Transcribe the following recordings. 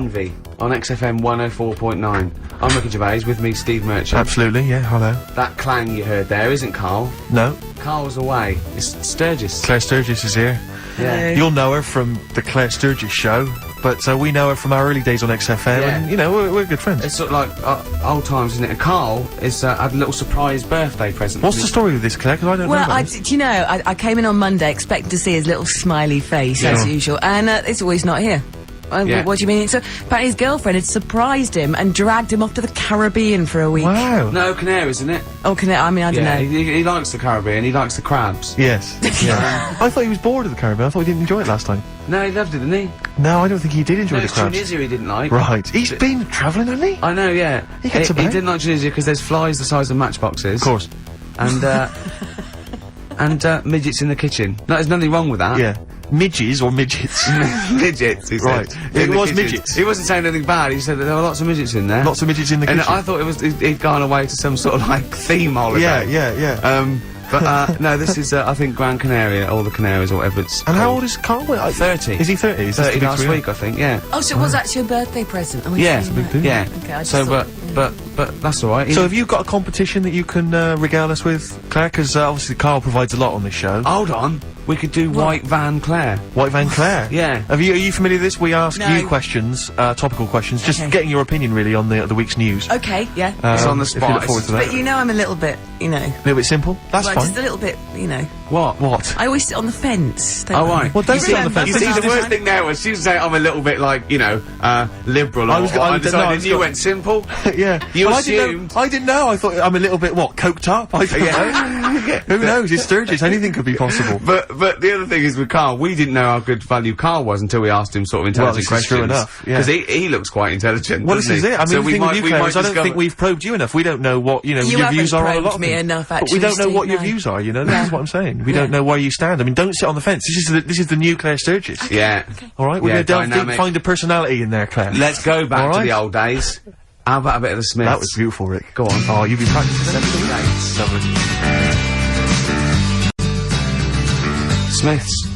Envy on XFM 104.9. I'm Ricky Gervais, with me Steve Merchant. Absolutely, yeah, hello. That clang you heard there isn't Carl. No, Carl's away. It's Sturgis. Claire Sturgis is here. Yeah. You'll know her from the Claire Sturgis show, but we know her from our early days on XFM, Yeah. and, you know, we're good friends. It's sort of like old times, isn't it? And Carl is had a little surprise birthday present. What's the story with this, Claire? Because I don't know Well, about this. do you know, I came in on Monday expecting to see his little smiley face, as usual, and it's always not here. Yeah. What do you mean? So, apparently his girlfriend had surprised him and dragged him off to the Caribbean for a week. Wow. No, Canaries, isn't it? Oh, I mean, I don't Yeah, know. he likes the Caribbean, he likes the crabs. Yes. Yeah. I thought he was bored of the Caribbean. I thought he didn't enjoy it last time. No, he loved it, didn't he? No, I don't think he did enjoy No, the it's crabs. Tunisia he didn't like. Right. He's been travelling, hasn't he? I know, yeah. He gets he about. didn't like Tunisia because there's flies the size of matchboxes. Of course. And, and midgets in the kitchen. No, there's nothing wrong with that. Yeah. Midges or midgets? Midgets, he said. Right. In It the was kitchen. midgets. He wasn't saying anything bad, he said that there were lots of midgets in there. Lots of midgets in the And kitchen. I thought it was, he'd gone away to some sort of, like, theme holiday. Yeah. But, no, this is, I think, Gran Canaria, or the Canaries, or whatever it's And how called. old is Carl? Wait, 30. Is he 30? Is this 30 the big last three? week, I think, yeah. Oh, so it was actually a birthday present? Oh, I Yeah, see, right. yeah. Okay, I just So, thought- but that's alright. So have you got a competition that you can regale us with, Claire? Because obviously Carl provides a lot on this show. Hold on, we could do White Van Claire. White Van Claire. Yeah. Are you familiar with this? We ask No. you questions, topical questions, just Okay. getting your opinion really on the week's news. Okay, yeah. It's on the If you spot, look forward to that. But you know I'm a little bit, you know... A little bit simple. That's well, fine. just a little bit, you know... What? I always sit on the fence. Don't Oh, I? right. Well, don't You sit on the remember? fence. You see, the This is- worst thing there was she was saying I'm a little bit like, you know, liberal or undecided. You went simple. Yeah. You Well, assumed. I didn't know. I thought I'm a little bit coked up. I don't know. Who knows? It's Sturgis. Anything could be possible. But the other thing is with Carl, we didn't know how good value Carl was until we asked him sort of intelligent this is true questions. enough, yeah. Because he looks quite intelligent. Well, this doesn't is he? it. I mean, So the thing with you, Claire, is I don't discover- think we've probed you enough. We don't know what, you know, You your views haven't are on a lot probed of me things. enough, But we actually, don't know what Steve, your no. views are, you know? This is what I'm saying. We don't know where you stand. I mean, don't sit on the fence. This is the new Claire Sturgis. Yeah. All right? We're Yeah, going to delve deep, dynamic. find a personality in there, Claire. Let's go back All to right. the old days. How about a bit of the Smiths? That was beautiful, Rick. Go on. Oh, you've been practicing. Gates. Smiths.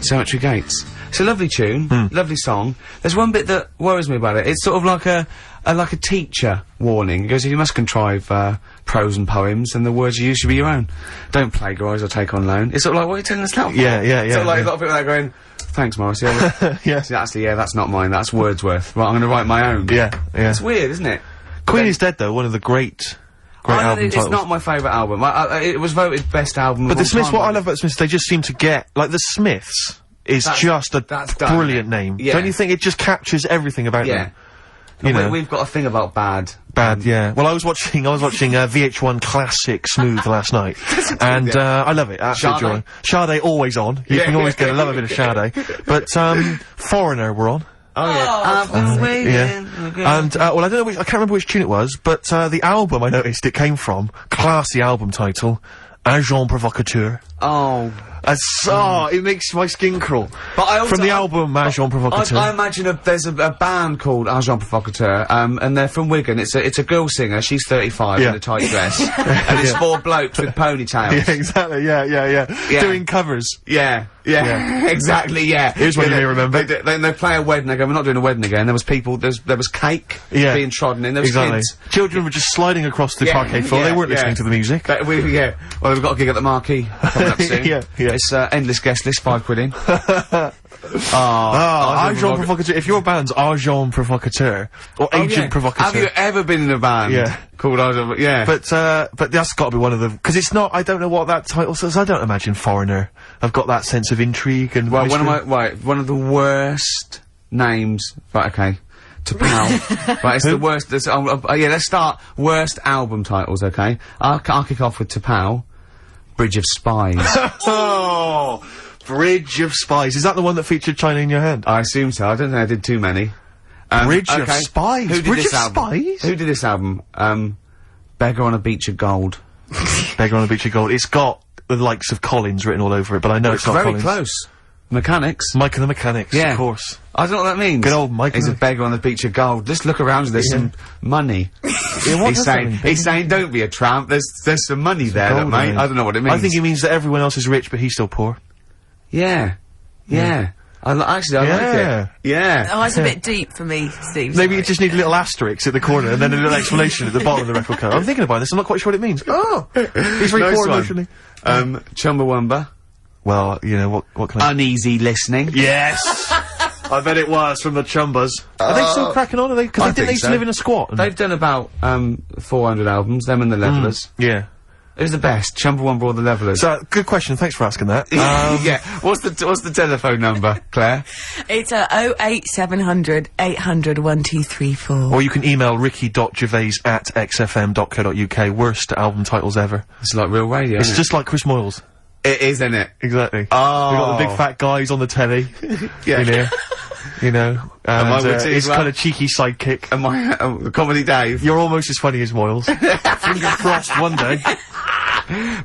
Cemetery Gates. It's a lovely tune, lovely song. There's one bit that worries me about it. It's sort of like a teacher warning. It goes, you must contrive prose and poems, and the words you use should be your own. Don't plagiarise or take on loan. It's sort of like, what are you telling us now for? Yeah. Sort of like a lot of people there going, thanks, Morris. Yeah, Yeah. actually, yeah, that's not mine. That's Wordsworth. Right, I'm going to write my own. Yeah. It's weird, isn't it? Queen is Dead, though, one of the great album It's titles. not my favourite album. It was voted best album. But of the all Smiths, time what I by- love about the Smiths, they just seem to get, like, the Smiths is just a that's done, brilliant isn't it? name. Yeah. Don't you think it just captures everything about Yeah. them? You know. We've got a thing about bad. Bad, yeah. Well, I was watching VH1 Classic Smooth last night, and I love it. Absolute Sade? joy. Sade always on. You Yeah. can always get a love a bit of Sade. But Foreigner were on. Oh yeah. I've been waiting. Yeah. And well, I don't know I can't remember which tune it was, but the album I noticed it came from, classy album title, Agent Provocateur. Oh. It makes my skin crawl. But I also From the album Agent Provocateur. I imagine there's a band called Agent Provocateur, and they're from Wigan. It's a girl singer. She's 35 Yeah. in a tight dress, and it's four blokes with ponytails. Yeah, exactly. Yeah. Doing covers. Yeah, exactly. Yeah. Here's what you may remember. They play a wedding. They go, "We're not doing a wedding again." There was people. There was cake being trodden in. There was Exactly. kids. Children were just sliding across the Yeah, parquet floor. They weren't listening to the music. Well, we've got a gig at the Marquee coming up soon. Yeah. It's endless guest list, £5 in. Agent Provocateur. If your band's Agent Provocateur or Agent Provocateur. Have you ever been in a band? Yeah. Called Agent? Yeah. But that's got to be one of the because it's not. I don't know what that title says. I don't imagine Foreigner. I've got that sense of intrigue and. Well, mystery. one of the worst names. Right, okay. To pal. Right, it's the worst. Let's start worst album titles. Okay, I'll kick off with T'Pau, Bridge of Spies. Oh, Bridge of Spies. Is that the one that featured China in Your Hand? I assume so. I don't think I did too many. Bridge of Spies. Who did Bridge this of album? Spies? Who did this album? Beggar on a Beach of Gold. Beggar on a Beach of Gold. It's got the likes of Collins written all over it, but I know it's not very Collins. close. Mechanics. Mike and the Mechanics, Yeah. of course. I don't know what that means. Good old Mike He's and a beggar on the beach of gold. Just look around, there's some money. what he's does that saying, mean? he's saying, don't be a tramp, there's some money there, gold, mate. I mean. I don't know what it means. I think he means that everyone else is rich, but he's still poor. Yeah. Actually, I like it. Yeah. Oh, it's a bit deep for me, Steve. Maybe you just need a little asterisk at the corner and then a little explanation at the bottom of the record cover. I'm thinking about this, I'm not quite sure what it means. Oh! He's very Nice poor one. emotionally. Chumbawamba. Well, you know, what can I... Uneasy listening. Yes! I bet it was from the Chumbas. Are they still cracking on? Are they? Because I they think used to so. live in a squat. They've done about 400 albums, them and the Levellers. Yeah. Who's the best? Chumbawamba or the Levellers? So, good question, thanks for asking that. Yeah. What's the telephone number, Claire? It's 08700 800 1234. Or you can email ricky.gervais@xfm.co.uk. Worst album titles ever. It's like real radio. It's isn't just like Chris Moyles. it is, isn't it? Exactly. Oh. We got the big fat guys on the telly. Yeah. In here. You know. I And would too as his well. kind of cheeky sidekick. And my Comedy Dave. You're almost as funny as Moyles. Fingers crossed one day.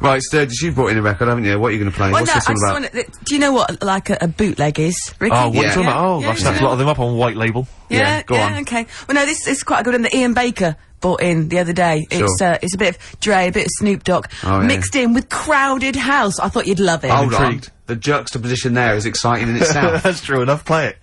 Right, Sturgis, you've brought in a record, haven't you? What are you going to play? Well, What's no, this I all just about? want to. Do you know what, like, a bootleg is, Ricky? Oh, what are you talking about? Oh, Yeah, I've snapped a lot of them up on white label. Yeah, go on. okay. Well, no, this is quite a good one that Ian Baker brought in the other day. Sure. It's a bit of Dre, a bit of Snoop Dogg, Oh, yeah. mixed in with Crowded House. I thought you'd love it. Hold on. intrigued. The juxtaposition there is exciting in itself. That's true enough, play it.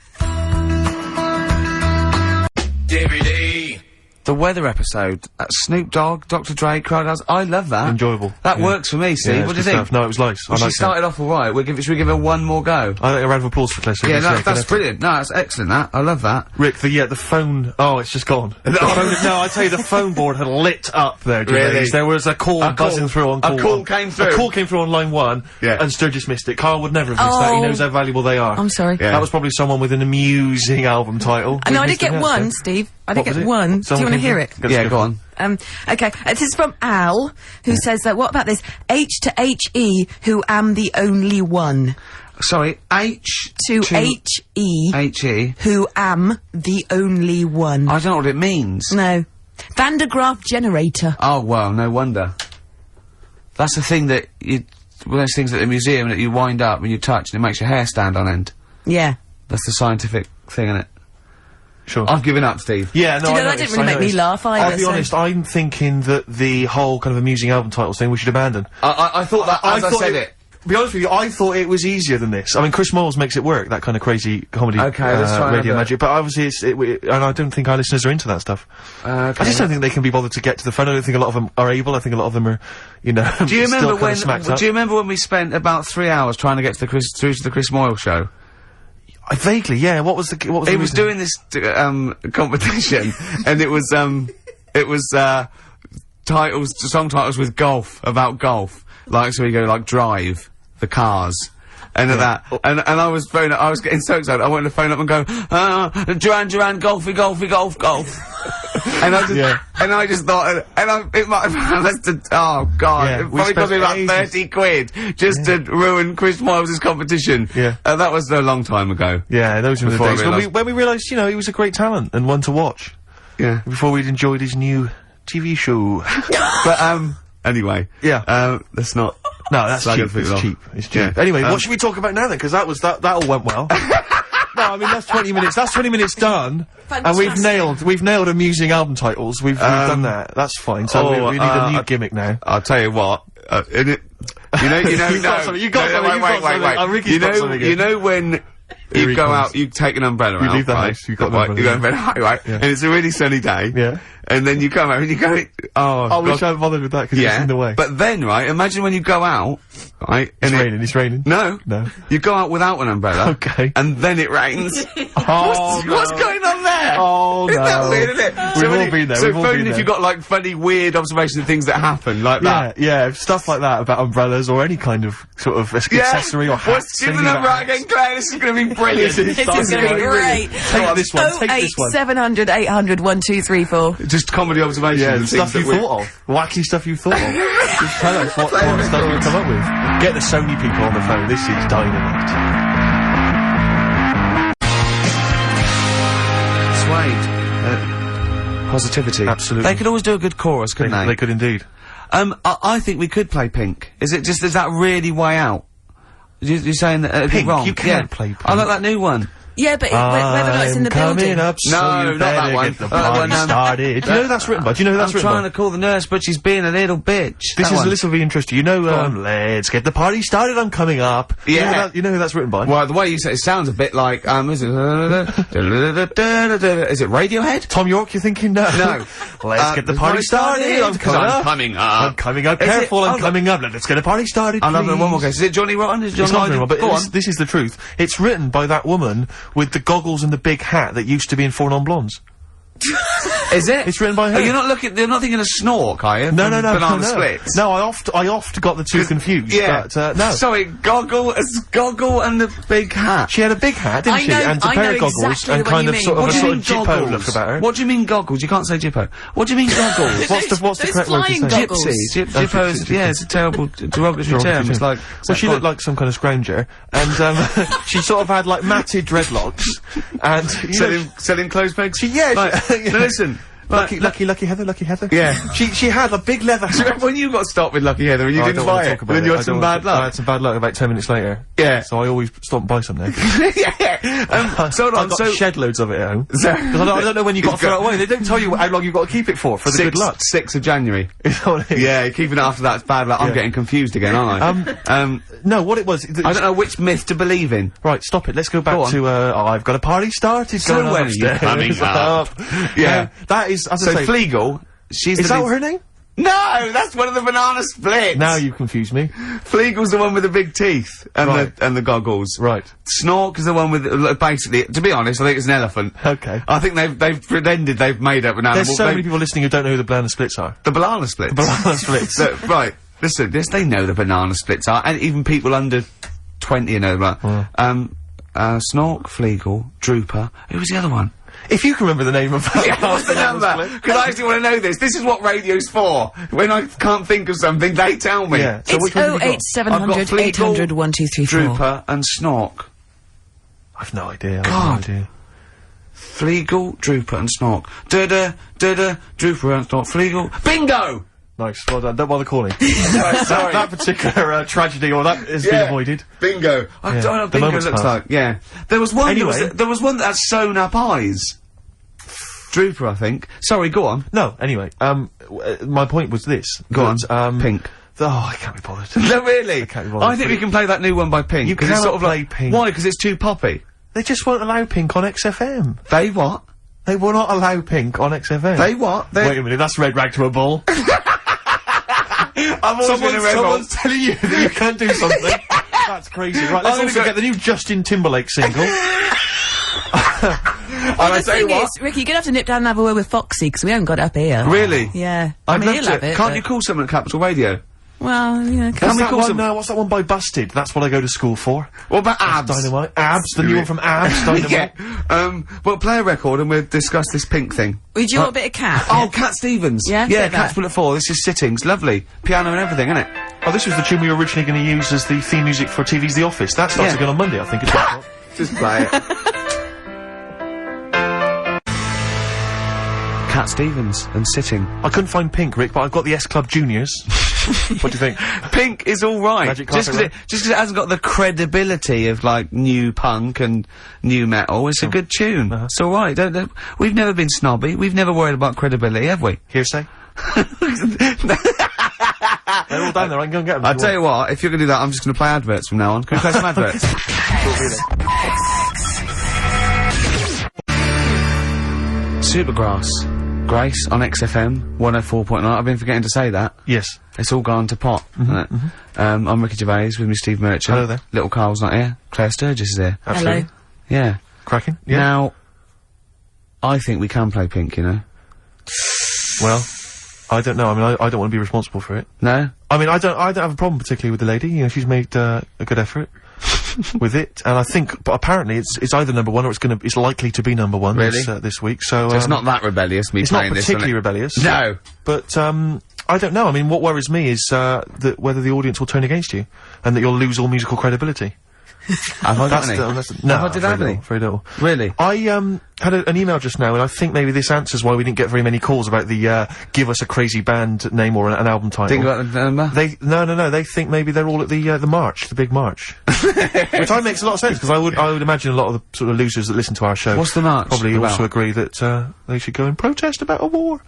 The weather episode, Snoop Dogg, Dr. Dre, Crowd House, I love that. Enjoyable. That Yeah. works for me, Steve. Yeah, What it's do you good think? stuff. No, it was nice. I Well, she liked it. started off alright. Should we give her one more go? I think a round of applause for Claire. Yeah, that's brilliant. No, that's excellent, that. I love that. Rick, the phone. Oh, it's just gone. The phone, no, I tell you, the phone board had lit up there. Gervais. Really? There was a call A buzzing call- through on a call. call one. came through. A call came through on line 1. Yeah. And Sturgis missed it. Carl would never have missed that. He Oh. knows how valuable they are. I'm sorry. Yeah. That was probably someone with an amusing album title. I know, I We did missed it, get yeah, one, yeah. Steve. I did What was get it? one. Do you Someone want to came hear through? it? Let's Yeah, go go for on. Okay. This is from Al, who says that, what about this? H to H-E, who am the only one. Sorry, H To H-E, H-E. who am the only one. I don't know what it means. No. Van de Graaff generator. Oh, well, no wonder. That's the thing that one of those things at the museum that you wind up and you touch and it makes your hair stand on end. Yeah. That's the scientific thing, innit? Sure. I've given up, Steve. Yeah, no, Do you know, I that noticed, didn't really I make me noticed. laugh either, I'll be so- honest, I'm thinking that the whole kind of amusing album titles thing we should abandon. I thought that as I thought said it. To be honest with you, I thought it was easier than this. I mean, Chris Moyles makes it work, that kind of crazy comedy, Okay, let's try radio another. magic, but obviously and I don't think our listeners are into that stuff. Okay. I just don't think they can be bothered to get to the phone. I don't think a lot of them are able. I think a lot of them are, you know, Do you remember still kind of smacked up. Do you remember when we spent about 3 hours trying to get to the Chris Moyle show? Vaguely, yeah. What was the He the was reason? doing this competition, and it was song titles with golf, about golf. Like, so you go like Drive, the Cars, and that, and I was getting so excited, I wanted to phone up and go, Duran, golfy, golf. And I just thought, it might have lasted, oh god, Yeah, it we probably cost me spent about ages. 30 quid just to ruin Chris Moyles' competition. Yeah. That was a long time ago. Yeah, those were the Before I days realised- when we realised, you know, he was a great talent and one to watch. Yeah. Before we'd enjoyed his new TV show. But, anyway. Yeah. Let's not. No, that's Slag cheap. it for It's long. cheap. It's cheap. Yeah. Anyway, what should we talk about now then? Because that all went well. No, I mean that's 20 minutes. That's 20 minutes done, and we've nailed amusing album titles. We've done that. That's fine. So we need a new gimmick now. I'll tell you what. You know, You've got no. something, you've got No, something, you've got something. wait. Oh, Ricky's got something You here. know when Here you he go comes. out, you take an umbrella You out, leave the right? house, you've got an Right, umbrella, you go yeah. umbrella, right? Yeah. And it's a really sunny day. Yeah. And then you come out and you go, oh, I wish God. I hadn't bothered with that because it's in the way. But then, right, imagine when you go out, right? It's and raining. It's raining. No. No. You go out without an umbrella. Okay. And then it rains. Oh, What's going on there? Oh, Isn't that no. weird, isn't it? We've when all you- been there, So we've all phone been if there. you've got like funny, weird observations of things that happen, like that. Yeah, stuff like that about umbrellas or any kind of sort of accessory or hat. Give the number out again, Claire. This is going to be brilliant. This is going to be great. Take this one. Take this one. 08700 800 1234. Just comedy observations. Yeah, and stuff things you that we- thought of. Wacky stuff you thought of. Just tell us what stuff you come up with. Get the Sony people on the phone. This is dynamite. Suede. Positivity. Absolutely. They could always do a good chorus, couldn't they? They could indeed. I think we could play Pink. Is that really way out? You're saying that Pink? wrong? You can play Pink. I like that new one. Yeah, but whether or not it's in the building. Up, so no, you not that one. Get the party started. Do you know who that's written by? Do you know who that's written by? I'm trying to call the nurse, but she's being a little bitch. This will be interesting. You know, let's get the party started, I'm coming up. Yeah. You know who that's written by? Well, the way you say it sounds a bit like, is it Radiohead? Tom York, you're thinking? No. No. Let's get the party started, I'm coming up. I'm coming up. Careful, I'm coming up. Let's get a party started, I'll have one more guess. Is it Johnny Rotten? Is it It's not Johnny Rotten, but this is the truth. It's written by that woman with the goggles and the big hat that used to be in Four Non-Blondes. Is it? It's written by her. Oh, you're not thinking of Snork, are you? No. Banana Splits. No, I oft got the two confused. Yeah. But, no. Sorry, Goggle and the big hat. She had a big hat, didn't she? And a pair of goggles exactly and kind of sort of a sort of Jippo look about her. What do you mean goggles? You can't say Jippo. What do you mean goggles? What's the correct word to say? Gypsy. Jippo's, yeah, it's a terrible derogatory term. It's like... Well, she looked like some kind of scrounger, and she sort of had like matted dreadlocks, and selling clothes pegs. Listen. Lucky Heather. Yeah. She had a big leather hat. Do you remember when you got stopped with Lucky Heather and you didn't buy it? Then you had some bad luck? I had some bad luck about 10 minutes later. Yeah. So I always stop and buy something. Yeah. So I got shed loads of it at home. Because I don't know when you got to throw it away. They don't tell you how long you've got to keep it for the good luck. 6th of January. Yeah, keeping it after that's bad luck. I'm getting confused again, aren't I? No, what it was... I don't know which myth to believe in. Right, stop it. Let's go back to, I've got a party started going on upstairs. Coming up. Yeah. That is, as I say... Fleagle, is that her name? No, that's one of the Banana Splits. Now you confuse me. Fleagle's the one with the big teeth and the goggles. Right. Snork is the one with basically. To be honest, I think it's an elephant. Okay. I think they've pretended they've made up an animal. There's so many people listening who don't know who the Banana Splits are. The Banana Splits. The Banana Splits. Right. Listen, yes, they know the Banana Splits are, and even people under 20 know that. Snork, Fleagle, Drooper. Who was the other one? If you can remember the name of that. What's the number? Because I actually want to know this. This is what radio's for. When I can't think of something, they tell me. Yeah. So it's 08700 800 1234. Drooper and Snork. I've no idea. Fleagle, Drooper and Snork. Drooper and Snork. Fleagle. Bingo! Nice. Well done. Don't bother calling. Sorry. That particular tragedy or that has been avoided. Bingo. I don't know what bingo looks like. Yeah. There was one. Anyway, there was one that had sewn up eyes. Drooper, I think. Sorry, go on. No. Anyway, my point was this. Go on. Pink. I can't be bothered. No, really. I can't be bothered. I think we can play that new one by Pink. You can't sort of play Pink. Why? Because it's too poppy. They just won't allow Pink on XFM. They what? They will not allow Pink on XFM. They what? Wait a minute. That's red rag to a bull. Someone's telling you that you can't do something. That's crazy. Right, let's also get the new Justin Timberlake single. Well, the thing is, Ricky, you're gonna have to nip down and have a word with Foxy, because we haven't got it up here. Really? Yeah. I'd love he'll to. have it, Can't you call someone at Capital Radio? Well, you know, what's that one by Busted? That's what I go to school for. What about Abs? Dynamite. Abs, the new one from Abs, Dynamite. Yeah. Well, play a record and we'll discuss this Pink thing. Would you want a bit of Cat? Oh, Cat Stevens. Yeah? Yeah, Cat's Bullet 4. This is Sittings. Lovely. Piano and everything, isn't it? Oh, this was the tune we were originally going to use as the theme music for TV's The Office. That starts again on Monday, I think. Just play it. Cat Stevens and Sitting. I couldn't find Pink, Rick, but I've got the S Club Juniors. What do you think? Pink is alright. Just because it hasn't got the credibility of, like, new punk and new metal, it's a good tune. It's alright. We've never been snobby. We've never worried about credibility, have we? Hearsay? They're all down there, I can go and get them. I'll tell you what, if you're gonna do that, I'm just gonna play adverts from now on. Can we play some adverts? Supergrass. Grace on XFM 104.9. I've been forgetting to say that. Yes. It's all gone to pot, isn't it? I'm Ricky Gervais with me, Steve Merchant. Hello there. Little Carl's not here. Claire Sturgis is here. Absolutely. Hello. Yeah. Cracking. Yeah. Now, I think we can play Pink, you know. Well, I don't know. I mean, I don't want to be responsible for it. No? I mean, I don't have a problem particularly with the lady. You know, she's made a good effort with it, and I think, but apparently it's either number one or it's likely to be number one this week. So it's not that rebellious. It's not particularly rebellious. No, but I don't know. I mean, what worries me is that whether the audience will turn against you, and that you'll lose all musical credibility. Have I got any? No, did I have any? Very little. Really? I had an email just now, and I think maybe this answers why we didn't get very many calls about the give us a crazy band name or an album title. Think about the number? No. They think maybe they're all at the march, the big march, which makes a lot of sense because I would imagine a lot of the sort of losers that listen to our show. What's the march Probably about? also agree that they should go and protest about a war.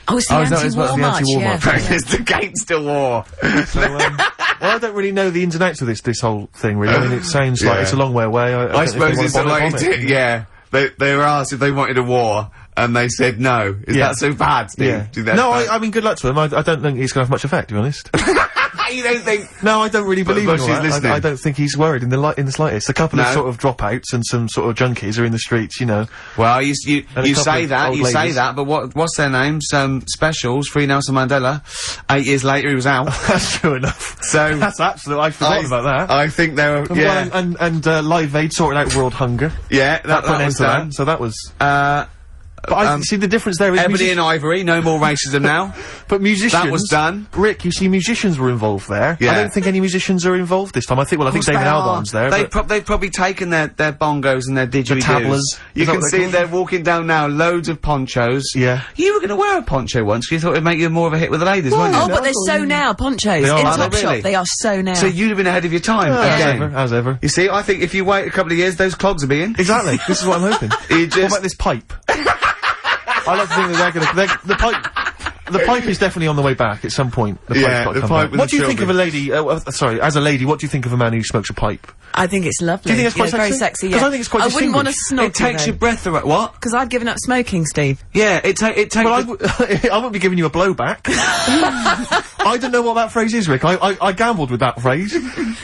Oh, it's the anti-war march, yeah. It's the gates to war. So, well, I don't really know the ins and outs of this whole thing, really. I mean, it sounds like it's a long way away. I suppose it's like, yeah. They were asked if they wanted a war, and they said no. Is that so bad, Steve? Yeah. No, I mean, good luck to him. I don't think he's going to have much effect, to be honest. You don't think? No, I don't really believe in all that. Listening. I don't think he's worried in the slightest. A couple of sort of dropouts and some sort of junkies are in the streets, you know. Well, you say that, but what's their names? Specials, Free Nelson Mandela. 8 years later, he was out. That's true enough. So that's absolute. I forgot about that. I think they were. Yeah. Well, and Live Aid sorted out world hunger. Yeah, that was done. So that was. But I see the difference there is Ebony and Ivory, no more racism now. But musicians... That was done. Rick, you see musicians were involved there. Yeah. I don't think any musicians are involved this time. I think David Albarn's there. They've probably taken their bongos and their didgeridoos. The tablas. You can see they're walking down now, loads of ponchos. Yeah. You were going to wear a poncho once, you thought it'd make you more of a hit with the ladies, weren't you? Oh, but they're so now, ponchos. In Topshop, they are so now. So you'd have been ahead of your time. As ever. You see, I think if you wait a couple of years, those clogs will be in. Exactly. This is what I'm hoping. What about this pipe? I like to think that the pipe is definitely on the way back at some point. The pipe. What do you think of a lady? Sorry, as a lady, what do you think of a man who smokes a pipe? I think it's lovely. Do you think it's quite sexy? Very sexy. Because I think it's quite. I wouldn't want to snog. It takes your breath away. What? Because I've given up smoking, Steve. Yeah, it takes. Well, I won't be giving you a blowback. I don't know what that phrase is, Rick. I gambled with that phrase.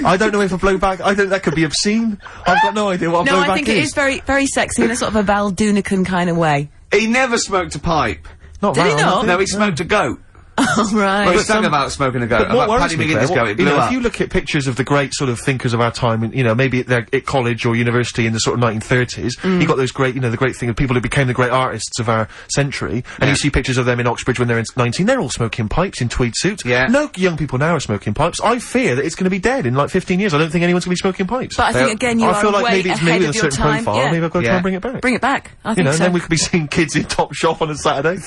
I don't know if a blowback. I think that could be obscene. I've got no idea what a blowback is. No, I think it is very, very sexy in a sort of a Val Dunican kind of way. He never smoked a pipe. Did he not? No, he smoked a goat. Oh, right. Well, he sang about smoking a goat. About Paddy McGuinness goat. It blew up. If you look at pictures of the great sort of thinkers of our time, and, you know, maybe they're at college or university in the sort of 1930s, you got those great, you know, the great thing of people who became the great artists of our century, and you see pictures of them in Oxbridge when they're 19, they're all smoking pipes in tweed suits. Yeah. No young people now are smoking pipes. I fear that it's going to be dead in like 15 years. I don't think anyone's going to be smoking pipes. But I think, again, I feel like maybe it's maybe with a certain profile, maybe I've got to try and bring it back. Bring it back. I think you know, so. then we could be seeing kids in Topshop on a Saturday.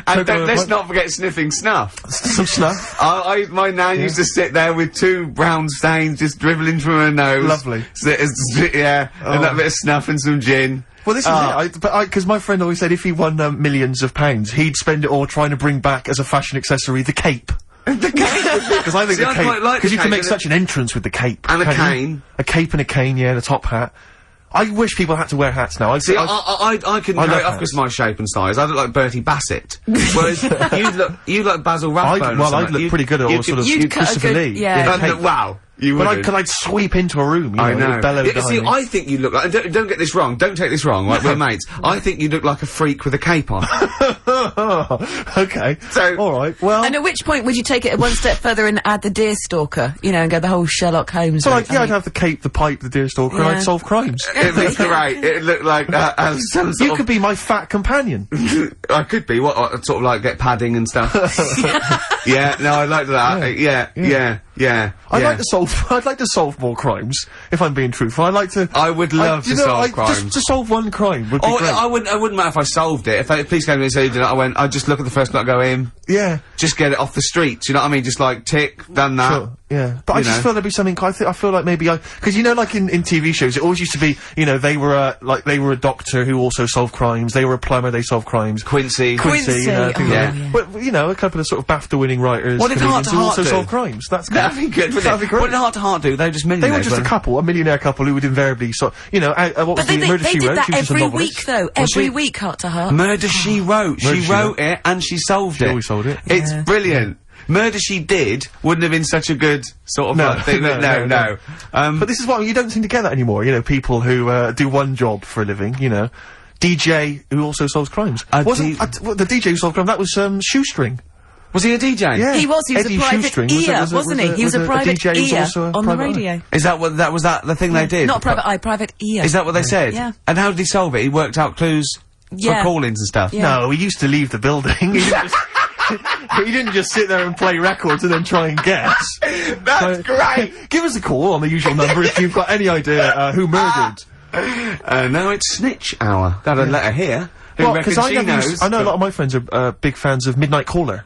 And let's not forget sniffing snuff. Some snuff. My nan used to sit there with 2 brown stains just dribbling from her nose. Lovely. And that bit of snuff and some gin. Well, this is it. Because my friend always said if he won millions of pounds, he'd spend it all trying to bring back as a fashion accessory the cape. The cape? Because I think the cape. Because you can make such an entrance with the cape. And a cane. A cape and a cane, yeah, and a top hat. I wish people had to wear hats now. See, I couldn't carry it off because of my shape and size. I look like Bertie Bassett. Whereas you look Basil Rathbone. Well, I'd look pretty good at all sort of Christopher Lee. Yeah. Wow. But I'd sweep into a room, you know, I know. Bellow See, I think you look like, don't get this wrong, don't take this wrong, like, we're mates. I think you look like a freak with a cape on. Okay. So, alright, well. And at which point would you take it one step further and add the Deerstalker, you know, and go the whole Sherlock Holmes route? I'd have the cape, the pipe, the Deerstalker, and I'd solve crimes. It'd be great. It'd look like, some sort You could be my fat companion. I could be, sort of like get padding and stuff. Yeah, no, I'd like that. Yeah. I'd like to solve more crimes, if I'm being truthful. I would love to solve crimes. Just to solve one crime would be great. I wouldn't matter if I solved it. If the police came to me and said, I'd just look at the first one, go in. Yeah. Just get it off the streets, you know what I mean? Just like, tick, done that. Sure. Yeah. But I just feel there'd be something, I feel like maybe because you know, like in TV shows, it always used to be, you know, they were a doctor who also solved crimes, they were a plumber, they solved crimes. Quincy. You know, yeah. But, you know, a couple of sort of BAFTA-winning writers. What did Heart to who Heart also do? solve crimes. That'd be good, wouldn't it? What did Heart to Heart do? They were just millionaires. They were just a millionaire couple who would invariably you know, what was the Murder She Wrote? They did that every week, though. Every week, Heart to Heart. Murder She Wrote. She wrote it and she solved it. She always solved it. It's brilliant. Murder She Did wouldn't have been such a good sort of thing. No. But this is what you don't seem to get that anymore. You know, people who do one job for a living. You know, DJ who also solves crimes. The DJ who solved crime, that was Shoestring. Was he a DJ? Yeah. He was a private ear, wasn't he? He was a private ear on the radio. Is that what was the thing they did? Not private eye, private ear. Is that what they said? Yeah. And how did he solve it? He worked out clues for call-ins and stuff. Yeah. No, he used to leave the building. he didn't just sit there and play records and then try and guess. That's great! Give us a call on the usual number if you've got any idea who murdered. No, it's Snitch Hour. Got a letter here. Who reckons because she knows? I know a lot of my friends are big fans of Midnight Caller.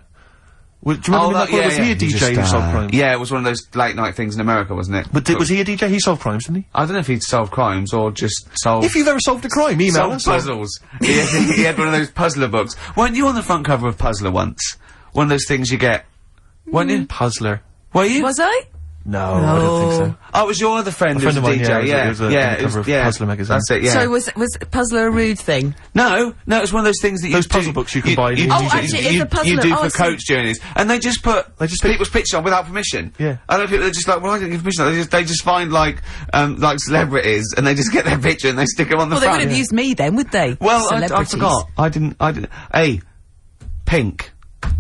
Do you remember Midnight Caller? Was he a DJ who solved crimes? Yeah, it was one of those late night things in America, wasn't it? But was he a DJ? He solved crimes, didn't he? I don't know if he'd solve crimes or just solve... If you've ever solved a crime, email us. Puzzles. he had one of those puzzler books. Weren't you on the front cover of Puzzler once? One of those things you get. Weren't you? Puzzler. Were you? Was I? No, I don't think so. Oh, it was your other friend who's a mine, DJ, it was a cover of Puzzler magazine. That's it, yeah. So was Puzzler a rude thing? No, it's one of those things that you Those puzzle books you can buy. Actually, it's a puzzler. You do for coach journeys. And they just put people's pictures on without permission. Yeah. I don't know, people are just like, well, I didn't give permission. They just find, like celebrities, and they just get their picture and they stick them on the front. Well, they wouldn't have used me then, would they? Well, I forgot. I didn't. Hey, Pink.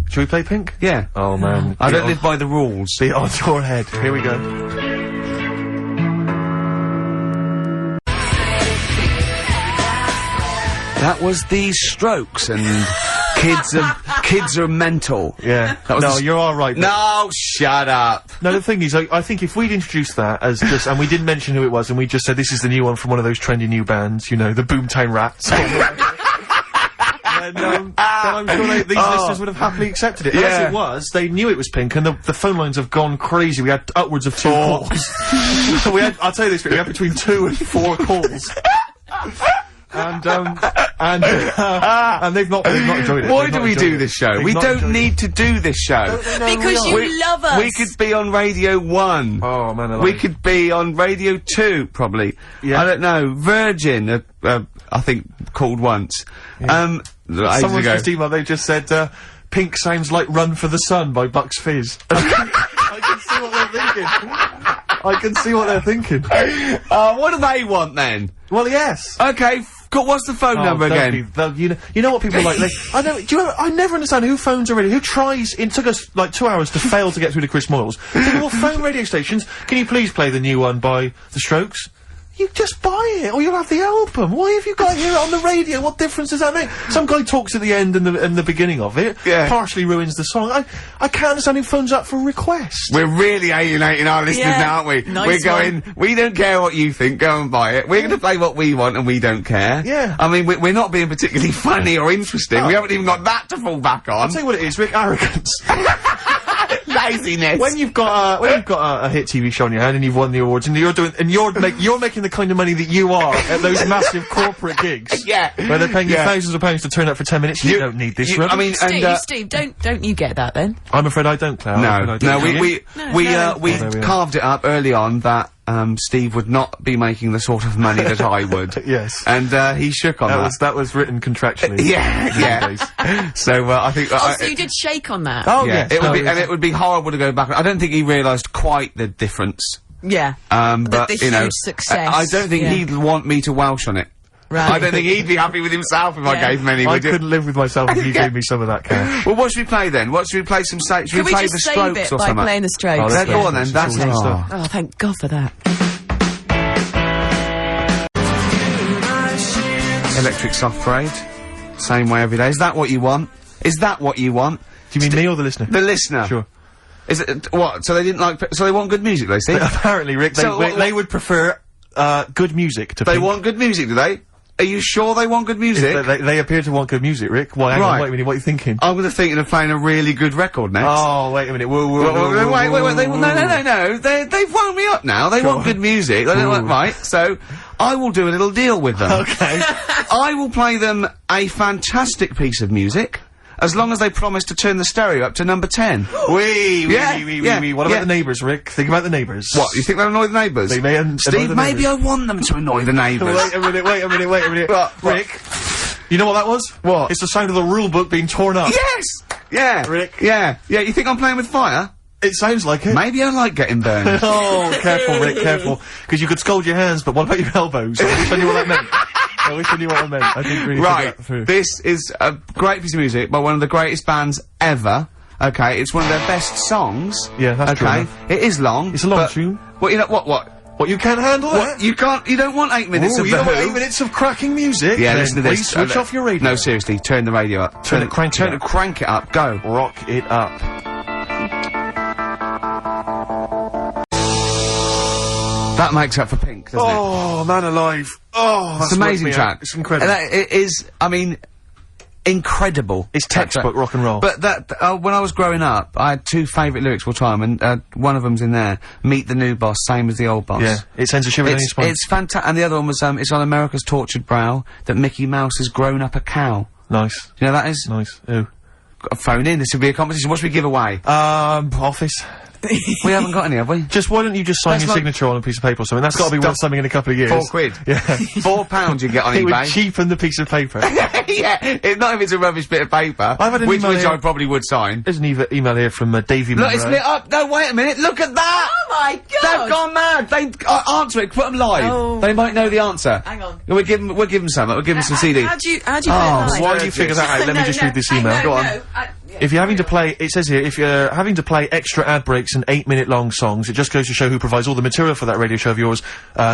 Shall we play Pink? Yeah. Oh, man. I don't live by the rules. Be on your head. Here we go. That was the Strokes, and kids are mental. Yeah. That was no, you're all right. No, shut up. No, the thing is, I think if we'd introduced that as just, and we didn't mention who it was, and we just said this is the new one from one of those trendy new bands, you know, the Boomtown Rats. then I'm sure these listeners would have happily accepted it. As it was, they knew it was Pink, and the phone lines have gone crazy. We had upwards of 2 calls. I'll tell you this, we had between 2 and 4 calls. And they've not enjoyed it. Why do we do this show? We don't need to do this show. Because you love us. We could be on Radio 1. Oh, man, we could be on Radio 2, probably. Yeah. I don't know. Virgin, I think, called once. Yeah. Someone's just emailed, they just said, Pink sounds like Run for the Sun by Bucks Fizz. I can see what they're thinking. I can see what they're thinking. What do they want, then? Well, yes. Okay, what's the phone number again? You know what people like? I never understand who phones already. Who tries? It took us like 2 hours to fail to get through to Chris Moyles. People will phone radio stations. Can you please play the new one by The Strokes? You just buy it, or you'll have the album. Why have you got to hear it on the radio? What difference does that make? Some guy talks at the end and the beginning of it. Yeah. Partially ruins the song. I can't understand who phones up for a request. We're really alienating our listeners now, aren't we? Nice we don't care what you think, go and buy it. We're going to play what we want and we don't care. Yeah. I mean, we're not being particularly funny or interesting. We haven't even got that to fall back on. I'll tell you what it is, Rick, arrogance. Laziness. When you've got a hit TV show on your hand and you've won the awards and you're making the kind of money that you are at those massive corporate gigs. Yeah. Where they're paying you thousands of pounds to turn up for 10 minutes. You don't need this. I mean, Steve, don't you get that then? I'm afraid I don't, Claire. We carved it up early on that Steve would not be making the sort of money that I would. Yes. And he shook on that. That was written contractually. Yeah. So I think. So you did shake on that. Oh yeah. It would be horrible to go back. I don't think he realised quite the difference. Yeah. But the you know, huge success. I don't think he'd want me to Welsh on it. Right. I don't think he'd be happy with himself if I gave him any. I couldn't live with myself if you gave me some of that cash. Well, what should we play then? What should we play? Should we play the Strokes or something? By playing the Strokes. Oh, go on then. That's it. Oh, thank God for that. Electric Soft Parade. Same way every day. Is that what you want? Is that what you want? Do you mean me or the listener? The listener. Sure. Is it, what? So they didn't like, so they want good music, they see? Apparently, Rick, they would prefer, good music to They want good music, do they? Are you sure they want good music? They appear to want good music, Rick. Why, hang on, wait a minute, what are you thinking? I'm gonna thinking of playing a really good record next. Oh, wait a minute, wait, no, they've wound me up now, they want good music, they don't want, right, so, I will do a little deal with them. Okay. I will play them a fantastic piece of music, as long as they promise to turn the stereo up to number 10. What about the neighbours, Rick? Think about the neighbours. What, you think they'll annoy the neighbours? They may Steve, maybe I want them to annoy the neighbours. Wait a minute. Rick, you know what that was? What? It's the sound of the rule book being torn up. Yes! Yeah. Rick. Yeah, you think I'm playing with fire? It sounds like it. Maybe I like getting burned. Oh, careful, Rick, careful. Because you could scald your hands, but what about your elbows? I wish I knew what that meant. I wish I knew what I meant. I didn't really think that through. This is a great piece of music by one of the greatest bands ever. Okay, it's one of their best songs. Yeah, that's true. Okay, it is long. It's a long tune. Well, you know what? What, you can't handle that? You can't, you don't want 8 minutes of you The don't want Who. 8 minutes of cracking music? Yeah, Then listen to this. please switch off your radio. No, seriously, turn the radio up. Crank it up, go. Rock it up. That makes up for Pink, doesn't it? Oh, man alive. Oh, that's It's an amazing track. It's incredible. It is, I mean, incredible. It's textbook rock and roll. But when I was growing up, I had 2 favourite lyrics all the time, and one of them's in there. Meet the new boss, same as the old boss. Yeah, it sends a shiver down your spine. It's fantastic. And the other one was, it's on America's tortured brow that Mickey Mouse has grown up a cow. Nice. You know that is? Nice. Who? Got a phone in. This would be a competition. What should we give away? Office. We haven't got any, have we? Just why don't you just sign your signature on a piece of paper or something? That's got to be worth something in a couple of years. £4. Yeah. £4 you get on It would eBay. cheapen the piece of paper. Yeah, not if it's a rubbish bit of paper. I've had an which email here- I probably would sign. There's an email here from Davey Look, Monroe. it's lit up. No, wait a minute. Look at that. Oh my They've god! gone mad. They answer it. Put them live. Oh. They might know the answer. Hang on. We'll give them some. We'll give them some CDs. How do you put it Oh, live? Why do you figure that out? Let me just read this email. Go on. If you're having to play, it says here, if you're having to play extra ad breaks and 8-minute long songs, it just goes to show who provides all the material for that radio show of yours.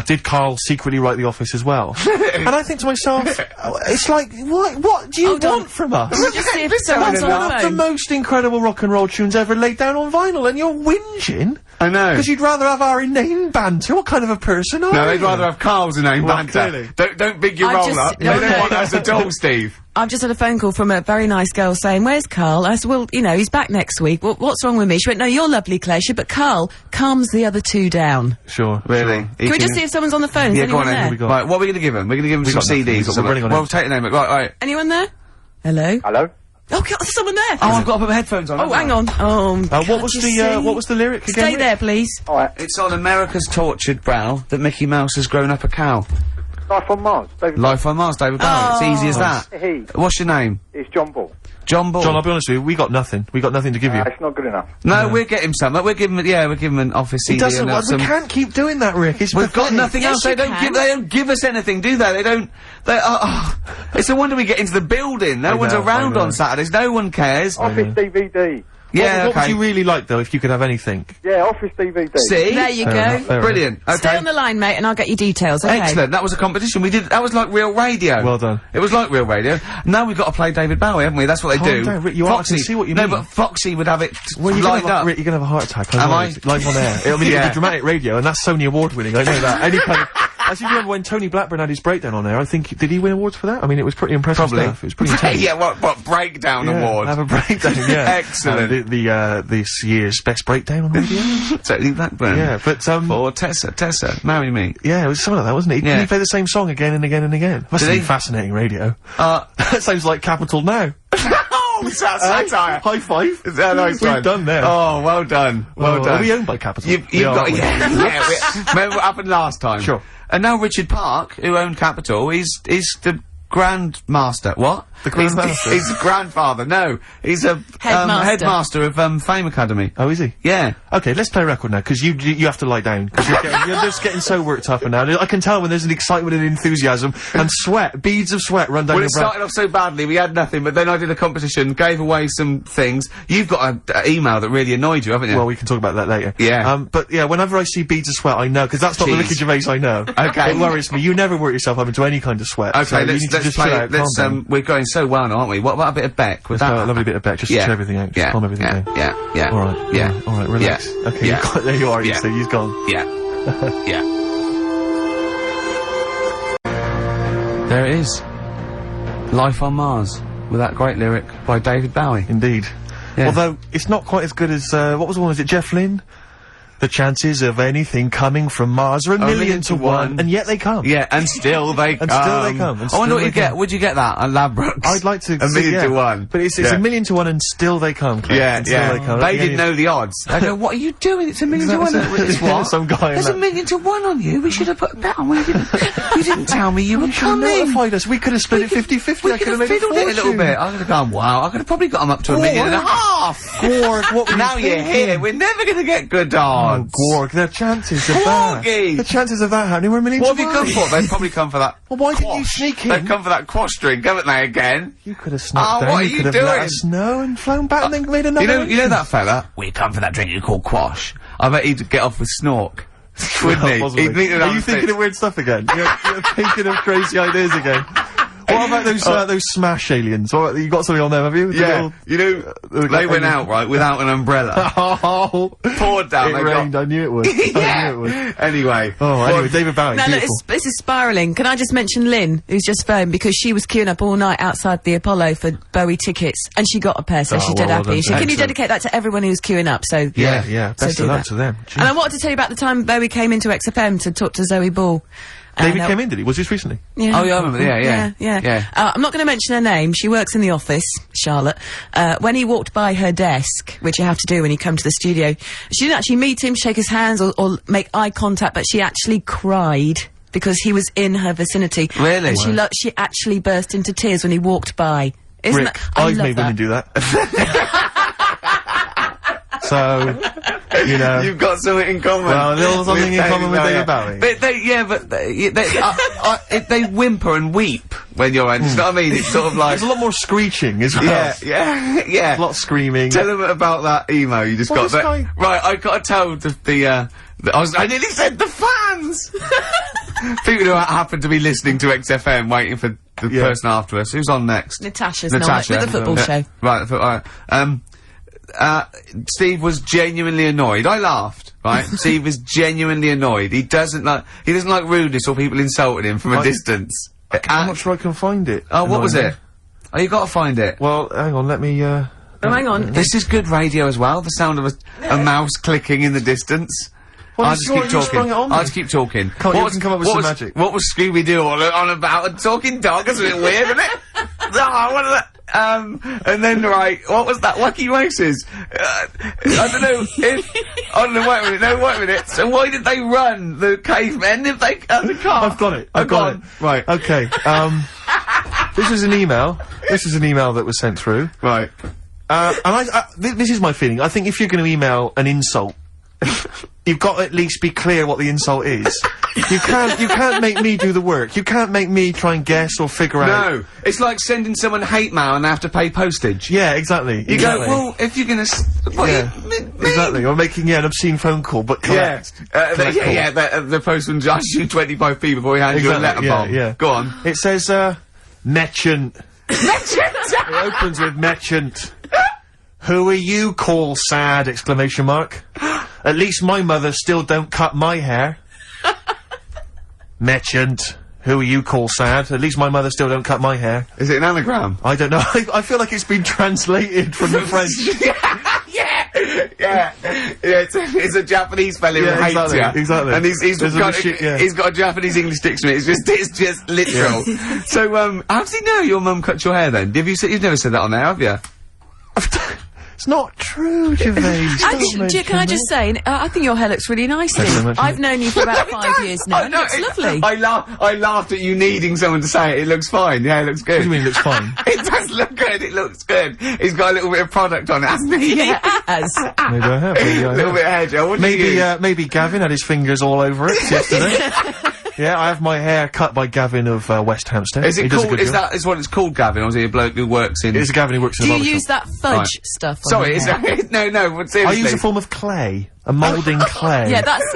Did Carl secretly write The Office as well? And I think to myself, it's like, what do you want from us? Just see if someone's That's on one the of the phone. most incredible rock and roll tunes ever laid down on vinyl, and you're whinging? I know. Because you'd rather have our inane banter. What kind of a person are No, you? they'd rather have Carl's inane Well, banter. clearly. Don't big your I roll just- up. no, They don't no, want no, us at all, Steve. I've just had a phone call from a very nice girl saying, "Where's Carl?" I said, "Well, you know, he's back next week. What's wrong with me?" She went, "No, you're lovely, Claire." She, but Carl calms the other 2 down. Sure. Really? Can we just see if someone's on the phone? Is Yeah, go on anyone then. there? we got? Right, what are we going to give them? We're going to give them some got nothing. CDs or We're something. running on Well, empty. take the name. Right. Anyone there? Hello? Hello? Oh, God, there's someone there. Oh, I've got to put my headphones on. Oh, hang on. What was the lyric again? Stay there, please. Alright, It's on America's tortured brow that Mickey Mouse has grown up a cow. Life on Mars. David Life on Mars, David Bowie. It's easy as that. He. What's your name? It's John Ball. John Ball. John, I'll be honest with you, we got nothing. We got nothing to give you. It's not good enough. No, we'll get him some. We'll give him, we'll give him an office CD. It doesn't and work. some. We can't keep doing that, Rick. It's We've got pathetic. nothing Yes, else. They you don't can. give. They don't give us anything, do they? They don't. It's no wonder we get into the building. No one's know, around I know. on Saturdays. No one cares. Office DVD. Yeah, What would okay. you really like, though, if you could have anything? Yeah, Office DVD. See, There you Fair go. enough, fair enough. brilliant. Okay. Stay on the line, mate, and I'll get you details, okay? Excellent. That was a competition. We did. That was like real radio. Well done. It was like real radio. Now we've got to play David Bowie, haven't we? That's what they Calm do. down, Rick, you are- I can see what you no, mean. but Foxy would have it Well, you're lined gonna have, up. Rick, you're gonna have a heart attack. Am I? Live on air. I mean, Yeah. it'll be dramatic radio, and that's Sony Award winning. I know that. Any kind of. As you remember when Tony Blackburn had his breakdown on there, I think, did he win awards for that? I mean, it was pretty impressive Probably. stuff. It was pretty intense. Yeah. What breakdown award? Have a breakdown, yeah. Excellent. This year's best breakdown on radio. Totally Blackburn. Yeah, but, Or Tessa, marry me. yeah, it was something like that, wasn't it? Yeah. He played the same song again and again and again. Must Did have he? been fascinating radio. Uh, That sounds like Capital Now. oh, satire. High five. Is that a nice We've one? done there. Oh, well done. Well Oh, done. Are we owned by Capital? You've We are, got, aren't we? yeah. Remember what happened last time? Sure. And now Richard Park, who owned Capital, is the Grandmaster. What? The Grandmaster? He's grandfather. No, he's a Headmaster. headmaster of Fame Academy. Oh, is he? Yeah. Okay, let's play a record now, because you have to lie down, because you're just getting so worked up and now. I can tell when there's an excitement and enthusiasm, and sweat, beads of sweat run down Well, your it brow. started off so badly, we had nothing, but then I did a competition, gave away some things. You've got an email that really annoyed you, haven't you? Well, we can talk about that later. Yeah. But yeah, whenever I see beads of sweat, I know, because that's not the Jeez. Ricky Gervais I know. Okay. It worries me. You never work yourself up into any kind of sweat. so okay, you need to let's just play. chill out, calm down. We're going so well now, aren't we? What about a bit of Beck? With Let's that? play a lovely bit of Beck, just to chill everything out, just calm everything down. Yeah. Alright, Yeah. alright, relax. Yeah. Okay, Yeah. there you are, Yeah. so he's gone. Yeah. Yeah. There it is. Life on Mars, with that great lyric by David Bowie. Indeed. Yeah. Although, it's not quite as good as, what was the one, was it Jeff Lynne? The chances of anything coming from Mars are a million to one, and yet they come. Yeah, and still they come. And still they come, and I wonder still what you they get. come. Would you get that at Ladbrokes? I'd like to A see, million yeah. to one. But it's Yeah. a million to one and still they come, Claire. Yeah, And still yeah. they come. They didn't know the odds. They go, what are you doing? It's a million to one. It's what? Some guy in There's that- a million to one on you. We should have put that on. We didn't. You didn't tell me you were You coming. notified us. We could have split it 50-50. We I could have made fiddled it a little fortune. bit. I could have gone, wow. I could have probably got them up to a million and a half. Gorg, what were Now you you're thinking? here. We're never going to get good Oh, odds. Gorg, the chances of that. Gorgie! The chances of that happening were a million What to have you one. come for? They've probably come for that. Well, why didn't you quash. sneak in? They've come for that quash drink, haven't they, again? You could have snuck Oh, down. what are you you could have let doing? us know and flown back and then made another. You know that fella? We come for that drink you call quash. I bet he'd get off with Snork. Wouldn't he? Possibly. He'd think Are you thinking of weird stuff again? You're thinking of crazy ideas again. What about those Smash aliens? What, you got something on them, have you? Yeah, you know, they went out, right, without an umbrella. Oh, poured down. It rained, I knew it would. I knew it would. Anyway. Oh, anyway, David Bowie, Now, look, beautiful. this is spiralling. Can I just mention Lynn, who's just phoned, because she was queuing up all night outside the Apollo for Bowie tickets, and she got a pair, so she's dead well happy. done. Can you dedicate that to everyone who's queuing up? So Yeah, best do of luck that. to them. And I wanted to tell you about the time Bowie came into XFM to talk to Zoe Ball. David came in, did he? Was this recently? Yeah. Oh, yeah, I remember. Yeah. I'm not going to mention her name. She works in the office, Charlotte. When he walked by her desk, which you have to do when you come to the studio, she didn't actually meet him, shake his hands, or make eye contact, but she actually cried because he was in her vicinity. Really? And she actually burst into tears when he walked by. Isn't Rick, that? I I've love made that. women do that. So, you know. You've got something in common. Well, a little something in common with David Bowie. They whimper and weep when you're in. You know what I mean? It's sort of like. There's a lot more screeching as well. Yeah. A lot of screaming. Tell them about that email you just Well, got. this guy- Right, I got to tell I nearly said the fans! People who happen to be listening to XFM waiting for the person after us. Who's on next? Natasha's not with the football show. Right, alright. Steve was genuinely annoyed. I laughed, right? Steve was genuinely annoyed. He doesn't like rudeness or people insulting him from a distance. I'm not sure I can find it. Oh, what was it? Oh, you gotta find it. Well, hang on, let me, Oh, hang on. This is good radio as well, the sound of a mouse clicking in the distance. Well, I'll you just keep sprung talking. it on me. I'll just keep talking. Come on, you can come up with some magic. What was Scooby-Doo on about? A talking dog? That's a bit weird, isn't it? What is that? And then, right, what was that? Wacky Races? I don't know wait a minute. So why did they run, the cavemen, if they, the car? I've got it. Right. Okay, this is an email. This is an email that was sent through. Right. And this is my feeling. I think if you're going to email an insult, you've got to at least be clear what the insult is. You can't make me do the work. You can't make me try and guess or figure out. No, it's like sending someone hate mail and they have to pay postage. Yeah, exactly. You go, well, if you're gonna, Exactly. Or making an obscene phone call, but collect. The postman asks you 25p before he hands you a letter bomb. Yeah. Go on. It says, Merchant. It opens with Merchant. Who are you, call sad, exclamation mark. At least my mother still don't cut my hair. Merchant. Who are you, call sad? At least my mother still don't cut my hair. Is it an anagram? I don't know. I feel like it's been translated from the French. Yeah, it's a Japanese fella who hates you. Exactly. And he's got a Japanese English dictionary. It's just literal. So, how does he know your mum cuts your hair then? You've never said that on there, have you? It's not true, Gervais. Can I just say, I think your hair looks really nice, Lee. I've known you for about 5 years now. It looks lovely. I laughed at you needing someone to say it. It looks fine. Yeah, it looks good. What do you mean it looks fine? It does look good. It looks good. He's got a little bit of product on it, hasn't he? Yeah, it has. Maybe I have. A little bit of hair gel. What do you use? Maybe Gavin had his fingers all over it yesterday. Yeah, I have my hair cut by Gavin of West Hampstead. Is it called? Is what it's called, Gavin, or is he a bloke who works in? It's a Gavin who works in Do the you barber use shop. that fudge stuff? On Sorry, your hair? no. But seriously, I use a form of clay, a moulding clay. Yeah, that's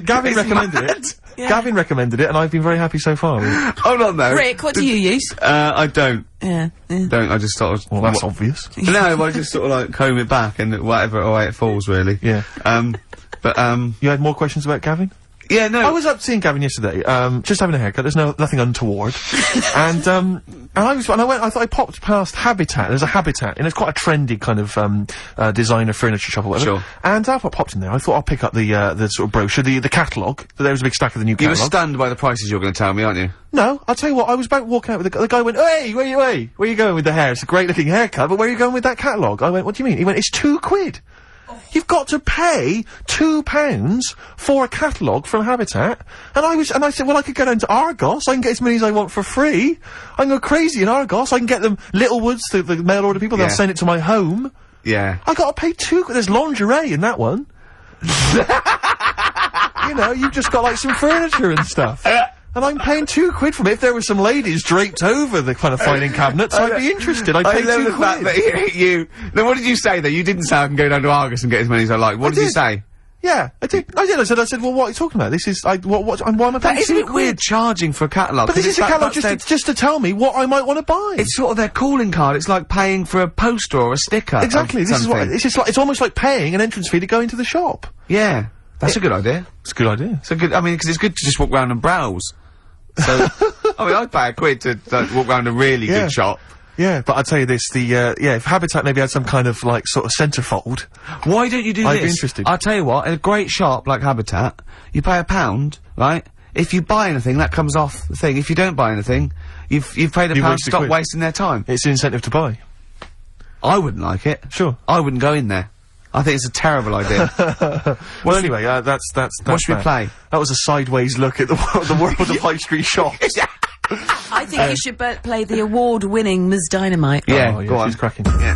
Gavin recommended it. Yeah. Gavin recommended it, and I've been very happy so far. Hold on though. Rick, what do you use? I don't. Yeah. Don't. I just sort of. Well, that's obvious. No, I just sort of like comb it back and whatever way it falls, really. Yeah. You had more questions about Gavin? Yeah, no. I was up seeing Gavin yesterday, just having a haircut. There's nothing untoward. and I thought I popped past Habitat. There's a Habitat, and it's quite a trendy kind of, designer furniture shop or whatever. Sure. And after I popped in there, I thought I'll pick up the sort of brochure, the catalogue. There was a big stack of the new You catalogue. were stunned by the prices you're going to tell me, aren't you? No, I'll tell you what, I was about walking out with the guy went, hey, where you going with the hair? It's a great looking haircut, but where are you going with that catalogue? I went, what do you mean? He went, it's £2. You've got to pay £2 for a catalogue from Habitat. And I said, well, I could go down to Argos, I can get as many as I want for free. I can go crazy in Argos, I can get them Littlewoods, the mail order people, they'll send it to my home. Yeah. I gotta pay there's lingerie in that one. You know, you've just got like some furniture and stuff. And I'm paying £2 from it. If there were some ladies draped over the kind of filing cabinets, I'd be interested. I'd pay I love the fact £2. that you. Now, what did you say though? You didn't say I can go down to Argos and get as many as I like. What did you say? Yeah, I did. I said, well, what are you talking about? This is, why am I paying? Isn't it weird charging for a catalogue? But this is a catalogue just to tell me what I might want to buy. It's sort of their calling card. It's like paying for a poster or a sticker. Exactly. This is what, it's almost like paying an entrance fee to go into the shop. Yeah. That's a good idea. It's a good idea. It's a good, I mean, because it's good to just walk around and browse. So, I mean, I'd pay £1 to walk around a really good shop. Yeah, but I'll tell you this, if Habitat maybe had some kind of, like, sort of centrefold... Why don't you do this? I'd be interested. I'll tell you what, in a great shop like Habitat, you pay £1, right? If you buy anything, that comes off the thing. If you don't buy anything, you've paid £1, stop wasting their time. It's an incentive to buy. I wouldn't like it. Sure. I wouldn't go in there. I think it's a terrible idea. Well, anyway, that's what should we play? That was a sideways look at the world of high street shops. I think you should play the award-winning Ms. Dynamite. Yeah, oh, go on. She's cracking. Yeah.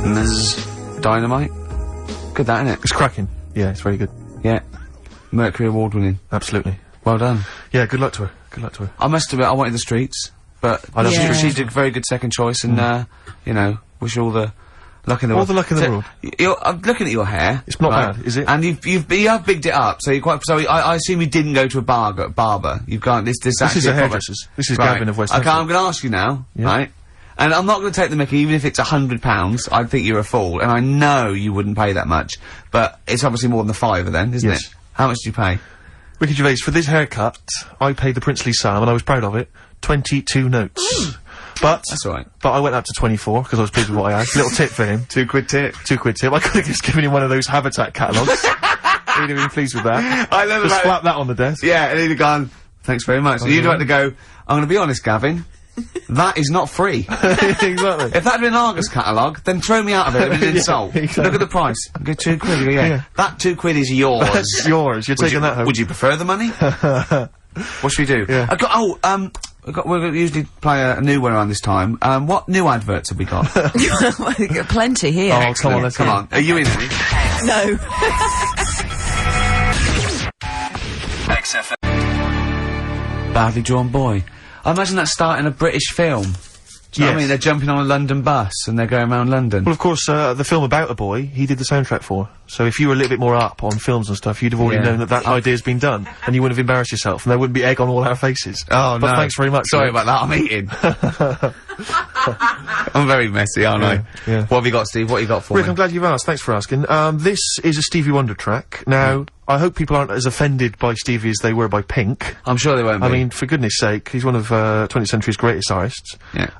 Ms. Dynamite. Good, that, innit? It's cracking. Yeah, it's very good. Yeah. Mercury award winning. Absolutely. Well done. Yeah, good luck to her. Good luck to her. I must admit, I wanted the Streets, but she did a very good second choice, and you know, wish you all the luck in the world. All the luck in the world. I'm looking at your hair. It's not bad, is it? And you have bigged it up, so you're quite. So I assume you didn't go to a barber. You've gone. This is a hairdresser's. This is Gavin of West. Okay, I'm going to ask you now, right? And I'm not going to take the mickey, even if it's £100. I'd think you're a fool, and I know you wouldn't pay that much. But it's obviously more than the £5 then, isn't it? How much do you pay? Ricky Gervais, for this haircut, I paid the princely Sam, and I was proud of it, 22 notes. But that's all right. But I went up to 24 because I was pleased with what I had. Little tip for him. £2 tip. £2 tip. I could have just given him one of those Habitat catalogues. He'd have been pleased with that. I love just slap that on the desk. Yeah, and he'd have gone, thanks very much. And you'd like to go, I'm going to be honest, Gavin. That is not free. Exactly. If that had been an Argos catalogue, then throw me out of it. It was an insult. Exactly. Look at the price. Go £2. You go, yeah. That £2 is yours. That's yours. You're taking that home. Would you prefer the money? What should we do? Yeah. We'll usually play a new one around this time. What new adverts have we got? We've got plenty here. Oh, come on, let's come on. Are you in any? No. XFM. Badly Drawn Boy. I imagine that's starting a British film. Do you know what I mean? They're jumping on a London bus and they're going around London. Well, of course, the film about a boy, he did the soundtrack for. So if you were a little bit more up on films and stuff, you'd have already known that idea's been done, and you wouldn't have embarrassed yourself, and there wouldn't be egg on all our faces. Oh, but thanks very much. Sorry about that, I'm eating. I'm very messy, aren't I? Yeah. What have you got, Steve? What have you got for Rick, me? I'm glad you've asked. Thanks for asking. This is a Stevie Wonder track. Now, I hope people aren't as offended by Stevie as they were by Pink. I'm sure they won't be. I mean, for goodness sake, he's one of 20th century's greatest artists. Yeah.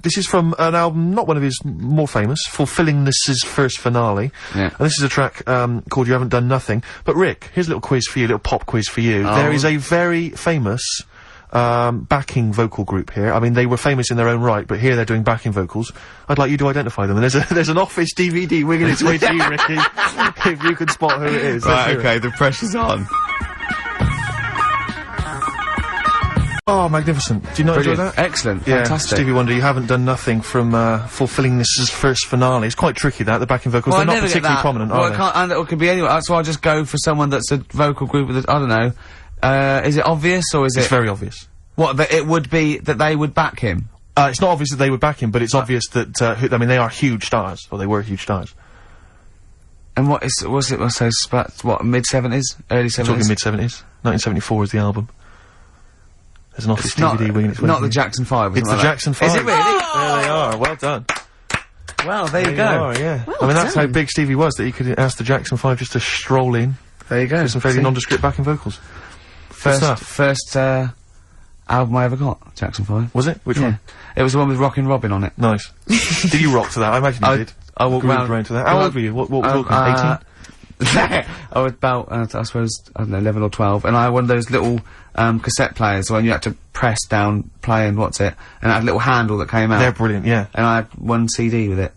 This is from an album, not one of his more famous, Fulfillingness's first finale. Yeah. And this is a track called You Haven't Done Nothing. But Rick, here's a little quiz for you, a little pop quiz for you. Oh. There is a very famous backing vocal group here. I mean, they were famous in their own right, but here they're doing backing vocals. I'd like you to identify them. And there's an Office DVD winging its way to you, Ricky. If you can spot who it is. Right, okay, the pressure's on. Oh, magnificent. Do you not enjoy that? Excellent. Yeah, Fantastic. Stevie Wonder, You Haven't Done Nothing from Fulfillingness's first finale. It's quite tricky, that, the backing vocals. Well, they're not particularly prominent, are they? And it could be anyone, so I'll just go for someone that's a vocal group with, I don't know, is it obvious, or is It's very obvious. What, that it would be, that they would back him? It's not obvious that they would back him, but it's obvious that, I mean, they are huge stars, or they were huge stars. And what is, what's it, what's those, what, mid-70s? Early 70s? Talking mid-70s. 1974 is the album. There's an Office DVD winging its way. Not the Jackson 5, It's the Jackson 5. Is it really? There they are, well done. Well, there you go. Are, yeah. I mean, that's how big Stevie was, that he could ask the Jackson 5 just to stroll in. There you go. With some fairly nondescript backing vocals. First album I ever got, Jackson 5. Was it? Which one? It was the one with Rockin' Robin on it. Nice. Did you rock to that? I imagine you did. I walked around to that. How old were you? What was 18? I was about, I suppose, I don't know, 11 or 12, and I had one of those little, cassette players when you had to press down play and what's it, and it had a little handle that came out. They're brilliant, yeah. And I had one CD with it.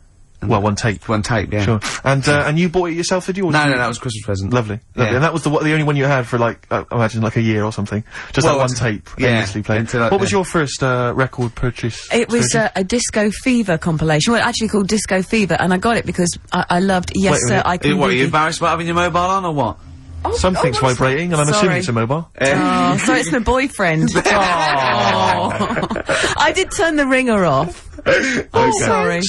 Well, one tape. One tape, yeah. Sure. And you bought it yourself, did you? Or No, did no, you? that was a Christmas present. Lovely. Yeah. And that was the only one you had for, like, I imagine, like a year or something. Just that one tape. Yeah. Endlessly played. What was your first, record purchase? It was a Disco Fever compilation. Well, actually called Disco Fever, and I got it because I loved Yes Sir, I Can What, are you Boogie. embarrassed about having your mobile on, or what? Something's vibrating, and I'm assuming Sorry. it's a mobile. Oh, so it's my boyfriend. Oh. I did turn the ringer off. Oh, sorry.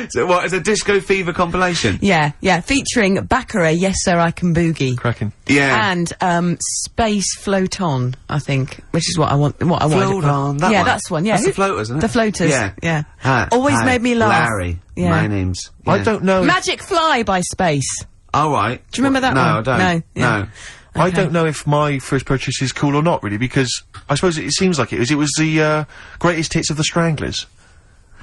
So what, is a Disco Fever compilation? Yeah, featuring Baccarat, Yes Sir, I Can Boogie. Cracking. Yeah. And, Space Float On, I think, which is what I want. Float On, that yeah, one? that's one. Yeah, That's the Floaters, isn't it? The Floaters. Yeah. Always Hi, made me laugh. Larry. Yeah. My name's. I don't know. Magic Fly by Space. Oh, right. Do you remember that no, one? I don't. No, yeah. No. I don't know if my first purchase is cool or not, really, because I suppose it seems like it was. It was the greatest hits of the Stranglers.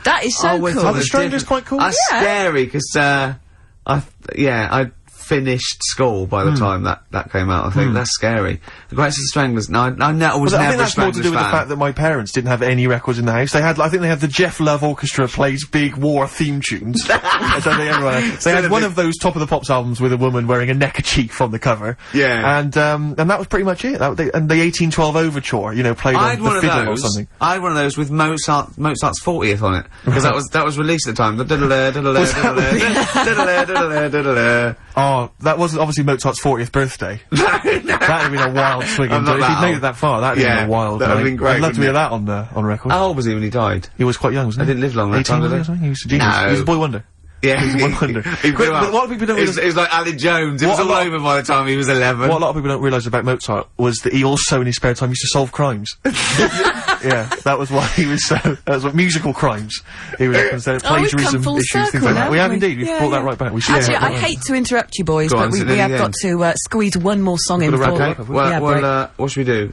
That is so we're cool. Are the Stranglers quite cool? That's scary, because, I finished school by the time that came out, I think. That's scary. The Greatest of the Stranglers, no, I was Well, I never think a that's more to do Stranglers with the fan. fact that my parents didn't have any records in the house. They had, I think they had the Jeff Love Orchestra plays big war theme tunes. I don't think everyone had. They had one of those Top of the Pops albums with a woman wearing a neckerchief on the cover. Yeah. And that was pretty much it. And the 1812 Overture, you know, played I had on one the of fiddle or those. something. I had one of those with Mozart's 40th on it, because that was released at the time. Oh, that wasn't obviously Mozart's 40th birthday. That'd have been a wild swing. I'm not If he'd that made old. it that far, that'd have been a wild. that'd have been great, I'd love to hear wouldn't that on record. How old was he when he died? He was quite young, wasn't he? I didn't live long that 18 time, did was I? he or something? He was a genius. No. He was a boy wonder. Yeah. He was a wonder. He blew up. But what people don't It was like Alan Jones. It was What a all lot- over by the time he was 11. What a lot of people don't realise about Mozart was that he also, in his spare time, used to solve crimes. Yeah, that was why he was so. That was what musical crimes. He was instead of Oh, we've come plagiarism full issues, things circle like that. now, We have haven't we? indeed. We've Yeah, brought yeah. that right back. We should. Actually, yeah, I hate to interrupt you, boys, Go but on, we so then have again. got to squeeze one more song in Gotta wrap for. it up, have we? Yeah, break. What should we do?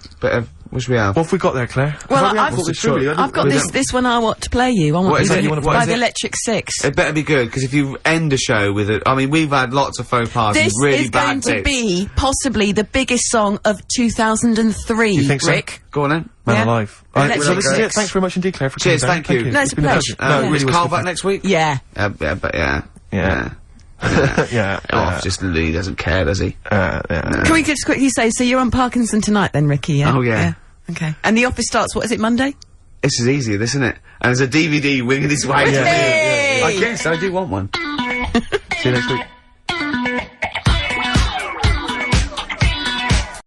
What should we have? What have we got there, Claire? Well, Have we I've thought got this through, really? I've got we this don't- this one I want to play you. I want What is to it you by wanna play? What is the it? Electric Six. It better be good, because if you end a show with it, I mean, we've had lots of faux pas This and really is going bad to bits. be possibly the biggest song of 2003. You think so? Rick? Go on then. Man Yeah. alive. Electric So this is it. Six. Thanks very much indeed, Claire, for Cheers, coming down. thank you. No, it's a been pleasure. No, it Is really was Carl good back fun. next week? Yeah. But yeah. Yeah. Yeah. Oh, just Lee doesn't care, does he? Yeah. Can we just quickly say, so you're on Parkinson tonight then, Ricky, yeah? Oh, yeah. Okay. And the office starts, what is it, Monday? This is easier, this, isn't it? And there's a DVD winging its way. Yay! I guess I do want one. See you next week.